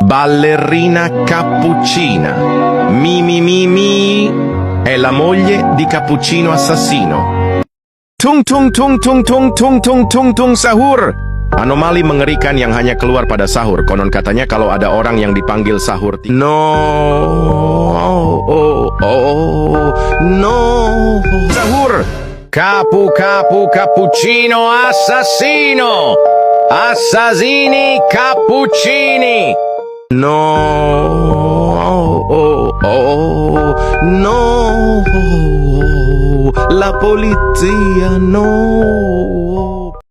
ballerina cappuccina. Mi, è la moglie di Cappuccino Assassino. Tung tung tung tung tung tung tung tung tung sahur. Anomali mengerikan yang hanya keluar pada sahur. Konon katanya kalau ada orang yang dipanggil sahur, no. Sahur. Cappuccino assassino. Assassini cappuccini. No. La polizia, no.